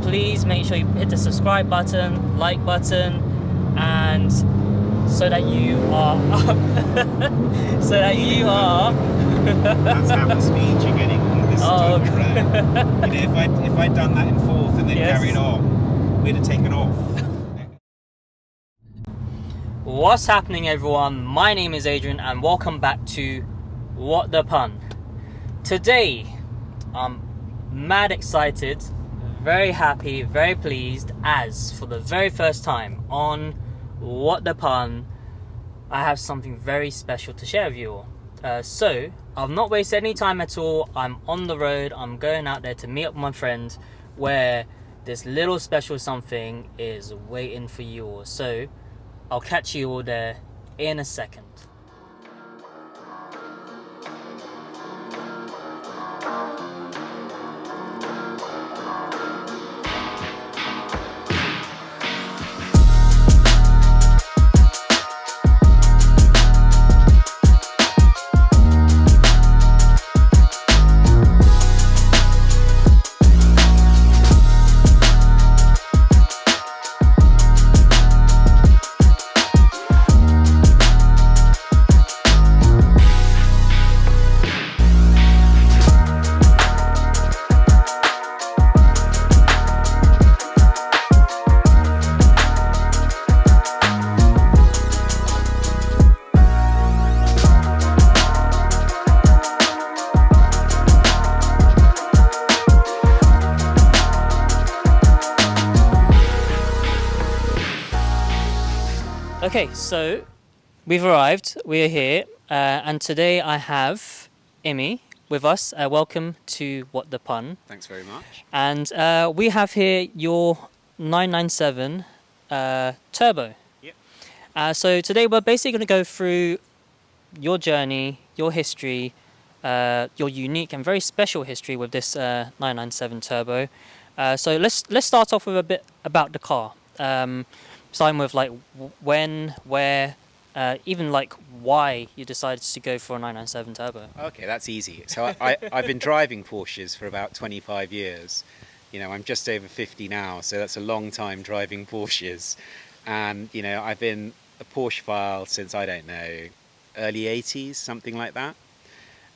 please make sure you hit the subscribe button, like button, and so that you are so that you are That's how the speed you're getting on this time around. You know, if I'd done that in fourth and then carried on, we'd have taken off. What's happening, everyone? My name is Adrian and welcome back to What the Pun. Today I'm mad excited, very happy, very pleased, as for the very first time on What the Pun I have something very special to share with you all. So I've not wasted any time at all. I'm on the road, I'm going out there to meet up with my friend where this little special something is waiting for you all. So I'll catch you all there in a second. Okay, so we've arrived, we're here, and today I have Imi with us. Welcome to What the Pun. Thanks very much. And we have here your 997 Turbo. Yep. So today we're basically going to go through your journey, your history, your unique and very special history with this 997 Turbo. So let's start off with a bit about the car. Starting with like when, where, even like why you decided to go for a 997 Turbo. Okay, that's easy. So I've been driving Porsches for about 25 years. You know, I'm just over 50 now, so that's a long time driving Porsches. And, you know, I've been a Porsche-phile since, I don't know, early 80s, something like that.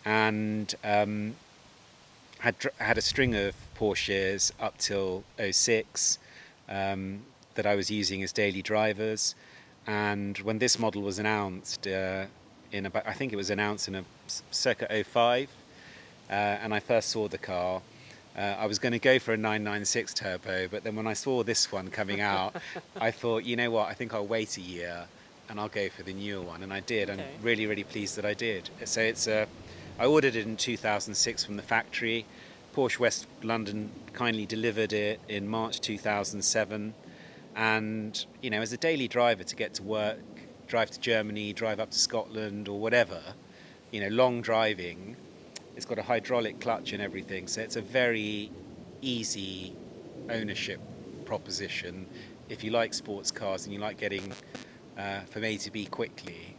And had a string of Porsches up till 06. That I was using as daily drivers, and when this model was announced I think it was announced in a circa 05, and I first saw the car, I was going to go for a 996 Turbo, but then when I saw this one coming out, I thought, you know what, I think I'll wait a year and I'll go for the newer one, and I did. Okay. I'm really pleased that I did. So I ordered it in 2006 from the factory. Porsche West London kindly delivered it in March 2007. And, you know, as a daily driver to get to work, drive to Germany, drive up to Scotland or whatever, you know, long driving, it's got a hydraulic clutch and everything. So it's a very easy ownership proposition. If you like sports cars and you like getting from A to B quickly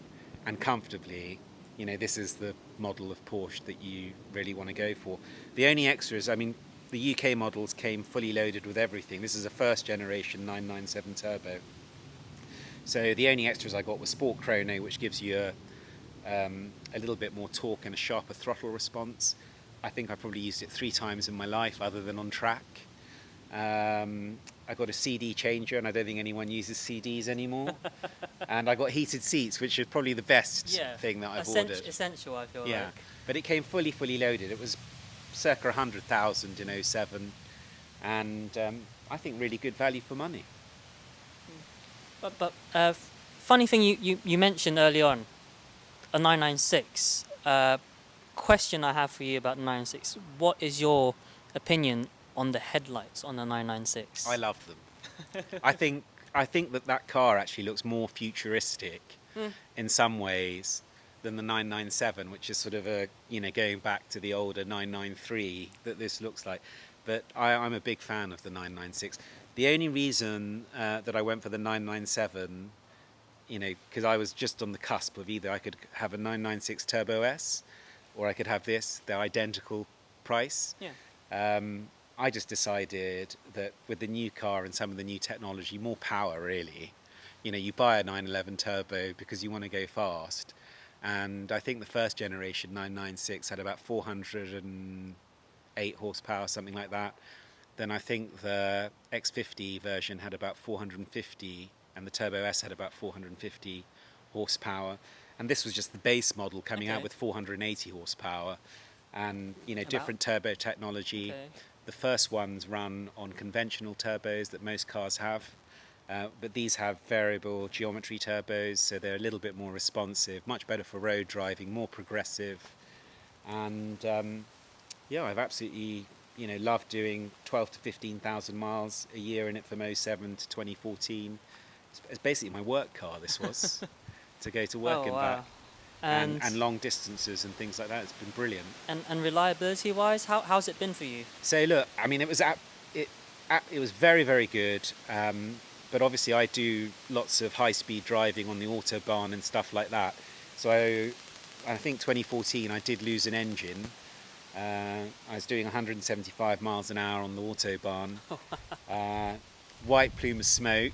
and comfortably, you know, this is the model of Porsche that you really want to go for. The only extras, I mean, the UK models came fully loaded with everything. This is a first generation 997 Turbo. So the only extras I got was Sport Chrono, which gives you a little bit more torque and a sharper throttle response. I think I probably used it 3 times in my life other than on track. I got a CD changer, and I don't think anyone uses CDs anymore. And I got heated seats, which is probably the best thing that I've ordered. Essential, I feel like. Yeah, but it came fully loaded. It was circa 100,000 in 07, and I think really good value for money. But funny thing you mentioned early on, a 996. Question I have for you about 996: what is your opinion on the headlights on the 996? I love them. I think that car actually looks more futuristic in some ways than the 997, which is sort of a, you know, going back to the older 993 that this looks like. But I'm a big fan of the 996. The only reason that I went for the 997, you know, because I was just on the cusp of either I could have a 996 Turbo S or I could have this, they're identical price. Yeah. I just decided that with the new car and some of the new technology, more power really. You know, you buy a 911 turbo because you want to go fast. And I think the first generation 996 had about 408 horsepower, something like that. Then I think the X50 version had about 450, and the Turbo S had about 450 horsepower. And this was just the base model coming out with 480 horsepower, and different turbo technology. Okay. The first ones run on conventional turbos that most cars have, but these have variable geometry turbos, so they're a little bit more responsive, much better for road driving, more progressive. And I've absolutely loved doing 12 to 15,000 miles a year in it from '07 to 2014. It's basically my work car, this was, to go to work Oh, and wow. back. And long distances and things like that. It's been brilliant. And reliability wise, how's it been for you? So look, I mean, it was very, very good. But obviously, I do lots of high-speed driving on the autobahn and stuff like that. So I think 2014, I did lose an engine. I was doing 175 miles an hour on the autobahn. White plume of smoke.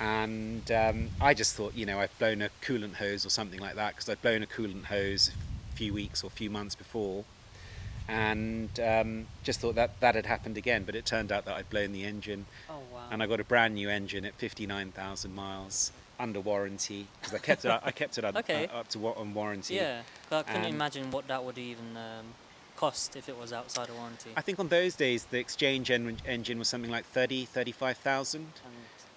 And I just thought, I'd blown a coolant hose or something like that, because I'd blown a coolant hose a few weeks or a few months before, and just thought that had happened again. But it turned out that I'd blown the engine. Oh, wow. And I got a brand new engine at 59,000 miles under warranty, because I kept it up to on warranty. Yeah, but I couldn't imagine what that would even cost if it was outside of warranty. I think on those days the exchange engine was something like 35,000.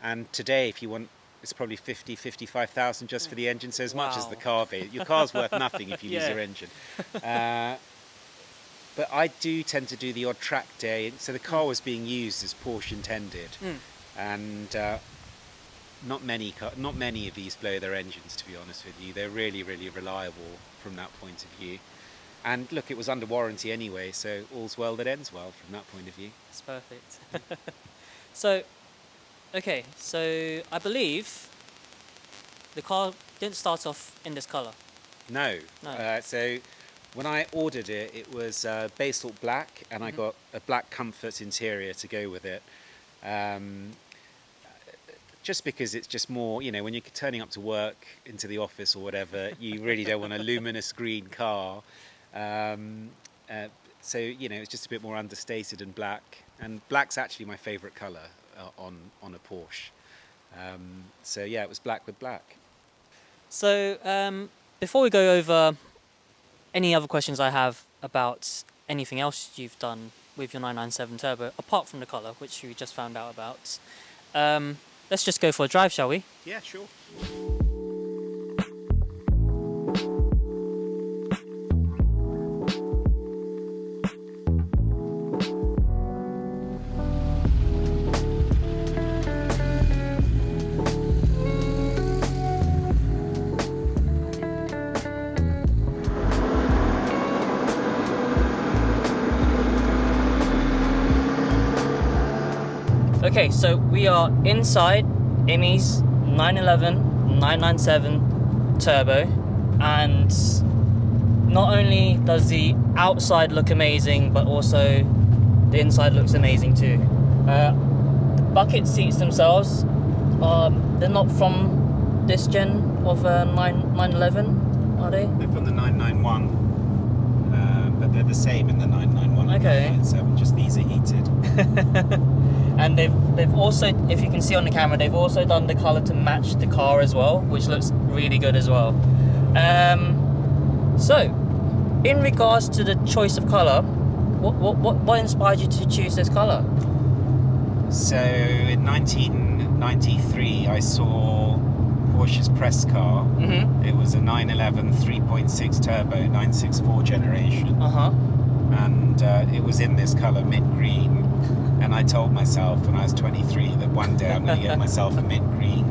And today, if you want, it's probably 55,000 just for the engine. So as much as the car value, your car's worth nothing if you lose your engine. But I do tend to do the odd track day. So the car was being used as Porsche intended, and not many of these blow their engines. To be honest with you, they're really, really reliable from that point of view. And look, it was under warranty anyway, so all's well that ends well from that point of view. It's perfect. So I believe the car didn't start off in this colour. No. So when I ordered it, it was basalt black, and I got a black comfort interior to go with it. Just because it's just more, when you're turning up to work, into the office or whatever, you really don't want a luminous green car. So, it's just a bit more understated and black. And black's actually my favourite colour on a Porsche. So yeah, it was black with black. So before we go over any other questions I have about anything else you've done with your 997 Turbo, apart from the colour, which we just found out about, let's just go for a drive, shall we? Yeah, sure. Okay, so we are inside Imi's 911 997 Turbo, and not only does the outside look amazing, but also the inside looks amazing too. The bucket seats themselves, they're not from this gen of 911, are they? They're from the 991, but they're the same in the 991 and 997, just these are heated. And they've also, if you can see on the camera, they've also done the colour to match the car as well, which looks really good as well. So, in regards to the choice of colour, what inspired you to choose this colour? So in 1993, I saw Porsche's press car. It was a 911 3.6 turbo 964 generation. And it was in this colour, mint green. And I told myself when I was 23 that one day I'm going to get myself a mint green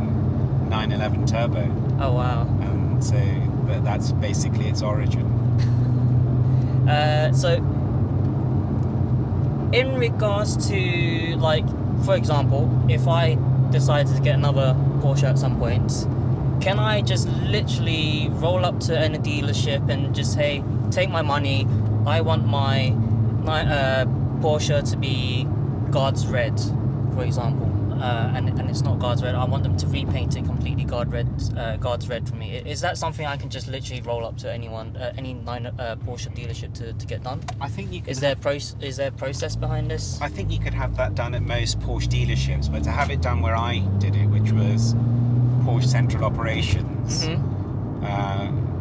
911 turbo. Oh wow! And so that's basically its origin. So, in regards to, like, for example, if I decided to get another Porsche at some point, can I just literally roll up to any dealership and just say, take my money, I want my Porsche to be God's red, for example, and it's not God's red. I want them to repaint it completely God's red for me. Is that something I can just literally roll up to anyone, any Porsche dealership to get done? I think you could. Is there a process behind this? I think you could have that done at most Porsche dealerships, but to have it done where I did it, which was Porsche Central Operations,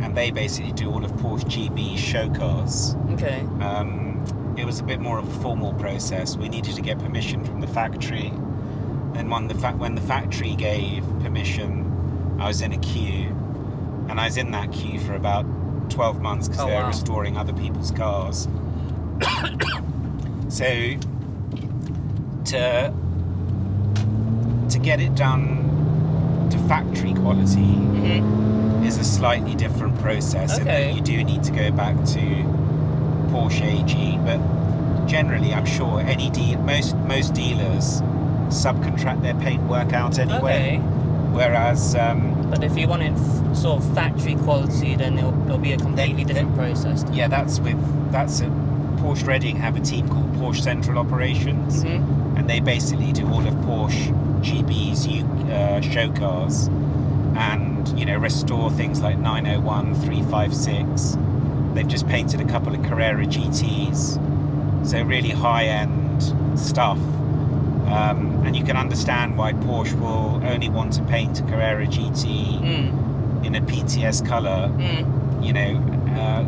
and they basically do all of Porsche GB show cars. Okay. It was a bit more of a formal process. We needed to get permission from the factory. And when the factory gave permission, I was in a queue, and I was in that queue for about 12 months because they were restoring other people's cars. So to get it done to factory quality is a slightly different process, and then you do need to go back to Porsche AG. But generally, I'm sure most dealers subcontract their paint work out anyway. Whereas, but if you want it sort of factory quality, then it'll be a completely different process. Yeah, that's a Porsche Reading have a team called Porsche Central Operations, and they basically do all of Porsche GB's show cars, and restore things like 901, 356. They've just painted a couple of Carrera GTs, so really high-end stuff. And you can understand why Porsche will only want to paint a Carrera GT in a PTS colour,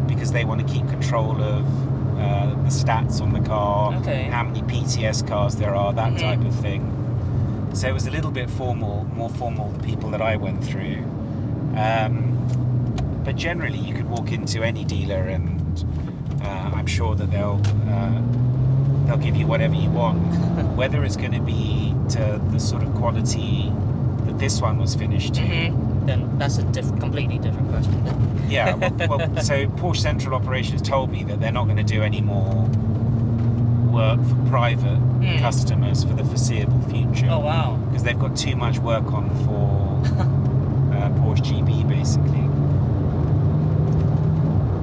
because they want to keep control of the stats on the car, how many PTS cars there are, that type of thing. So it was a little bit more formal, the people that I went through. But generally, you could walk into any dealer, and I'm sure that they'll give you whatever you want. Whether it's going to be to the sort of quality that this one was finished to, then that's a completely different question. Yeah, well, so Porsche Central Operations told me that they're not going to do any more work for private customers for the foreseeable future. Oh wow! Because they've got too much work on for Porsche GB, basically.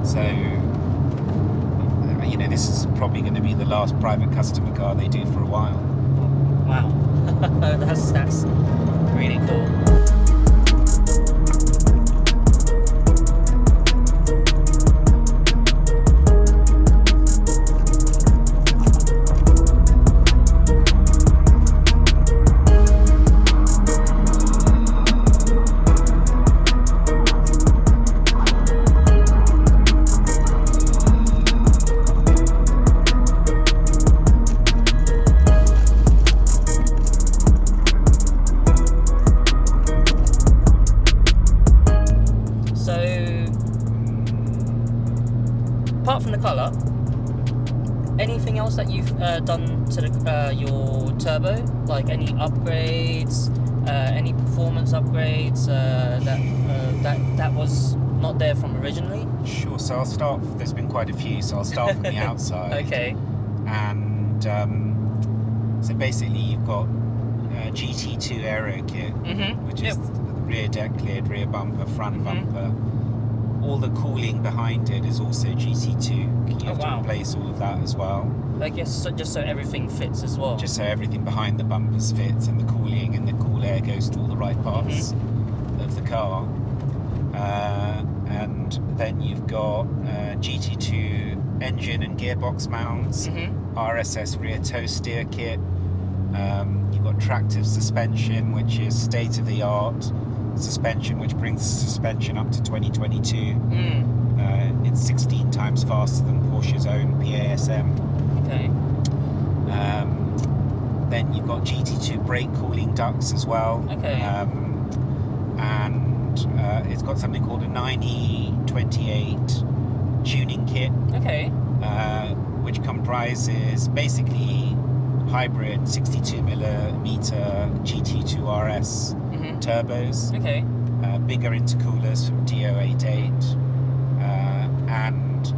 So, this is probably going to be the last private customer car they do for a while. Wow, that's really cool. Apart from the colour, anything else that you've done to your turbo? Like any upgrades, any performance upgrades that was not there from originally? Sure. So I'll start. There's been quite a few. So I'll start from the outside. Okay. And so basically, you've got GT2 aero kit, which is rear deck cleared, rear bumper, front bumper. All the cooling behind it is also GT2. You have to replace all of that as well. I guess just so everything fits as well. Just so everything behind the bumpers fits, and the cooling and the cool air goes to all the right parts of the car. And then you've got GT2 engine and gearbox mounts, RSS rear toe steer kit. You've got tractive suspension, which is state-of-the-art suspension, which brings the suspension up to 2022. It's 16 times faster than Porsche's own PASM. Okay. Then you've got GT2 brake cooling ducts as well. Okay. And it's got something called a 9E28 tuning kit. Okay. Which comprises basically hybrid 62mm GT2 RS turbos. Okay. Bigger intercoolers from DO88. And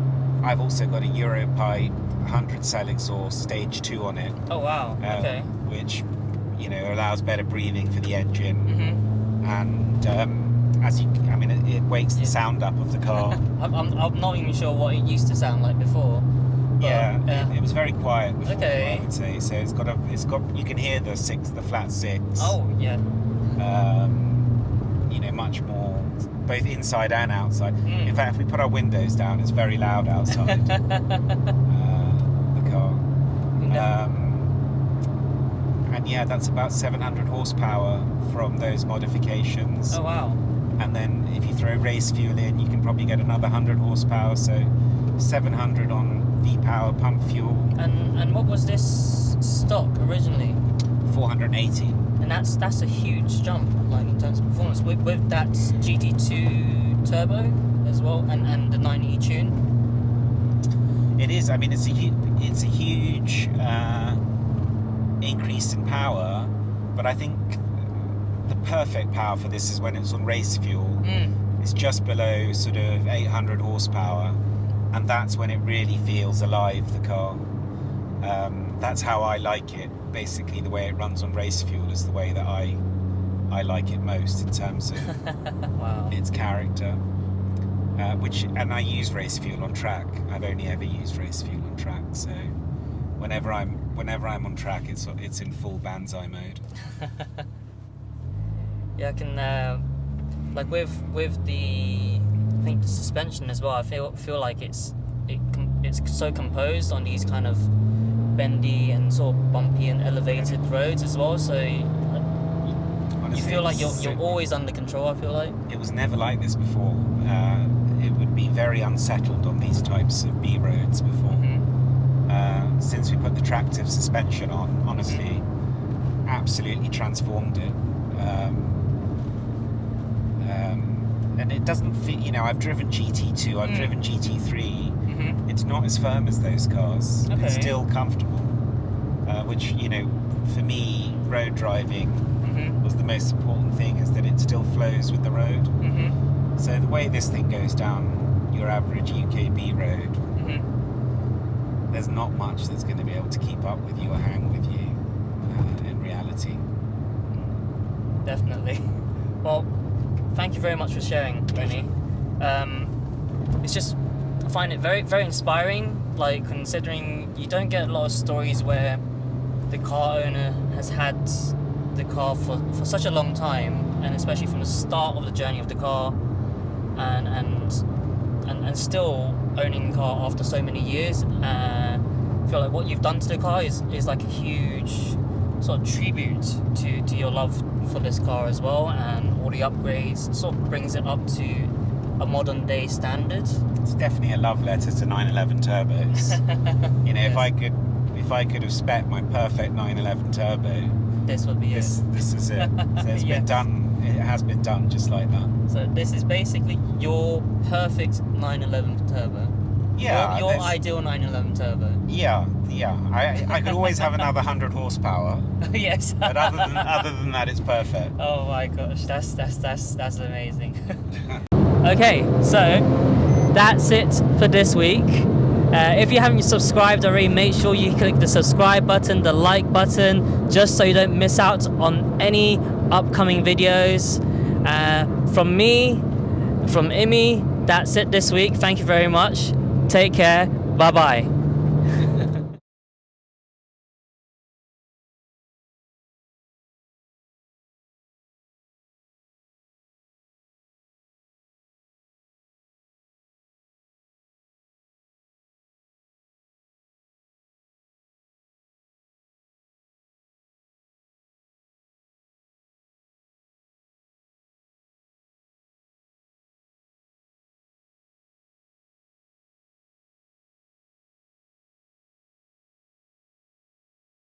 I've also got a Europipe 100 cell exhaust stage 2 on it. Oh wow. Okay. Which allows better breathing for the engine. And it wakes the sound up of the car. I'm not even sure what it used to sound like before. Yeah, it was very quiet before, Okay. I would say. So it's got you can hear the flat six. Oh, yeah. Much more, both inside and outside. Mm. In fact, if we put our windows down, it's very loud outside. The car. And yeah, that's about 700 horsepower from those modifications. Oh, wow. And then if you throw race fuel in, you can probably get another 100 horsepower. So 700 on V-Power pump fuel. And what was this stock originally? 480. And that's a huge jump, like in terms of performance, with that GT2 turbo as well, and the 9E tune. It is. I mean, it's a huge increase in power, but I think the perfect power for this is when it's on race fuel. It's just below sort of 800 horsepower, and that's when it really feels alive, the car. That's how I like it. Basically, the way it runs on race fuel is the way that I like it most in terms of Wow. its character. And I use race fuel on track. I've only ever used race fuel on track. So whenever I'm on track, it's in full Banzai mode. Yeah, I can like with the, I think, the suspension as well. I feel like it's so composed on these kind of bendy and sort of bumpy and elevated roads as well. So Honestly, you feel like you're always under control. I feel like it was never like this before. It would be very unsettled on these types of B roads before. Since we put the tractive suspension on, honestly, absolutely transformed it. And it doesn't fit. I've driven GT2, I've driven GT3. It's not as firm as those cars. Okay. It's still comfortable, which for me, road driving was the most important thing, is that it still flows with the road. So the way this thing goes down your average UKB road, there's not much that's going to be able to keep up with you or hang with you in reality. Definitely. Well, thank you very much for sharing, Tony. It's just, I find it very, very inspiring, like, considering you don't get a lot of stories where the car owner has had the car for such a long time, and especially from the start of the journey of the car, and still owning the car after so many years. I feel like what you've done to the car is like a huge sort of tribute to your love for this car as well, and all the upgrades sort of brings it up to a modern day standard. It's definitely a love letter to 911 turbos. Yes. if I could have spec my perfect 911 turbo, This would be this is it. So it's Yeah. been done. It has been done just like that. So this is basically your perfect 911 turbo. Yeah, Your ideal 911 turbo. Yeah. I could always have another 100 horsepower, Yes. but other than that, it's perfect. Oh my gosh, that's amazing. Okay, so that's it for this week. If you haven't subscribed already, make sure you click the subscribe button, the like button, just so you don't miss out on any upcoming videos. From me, from Imi, that's it this week. Thank you very much. Take care. Bye bye.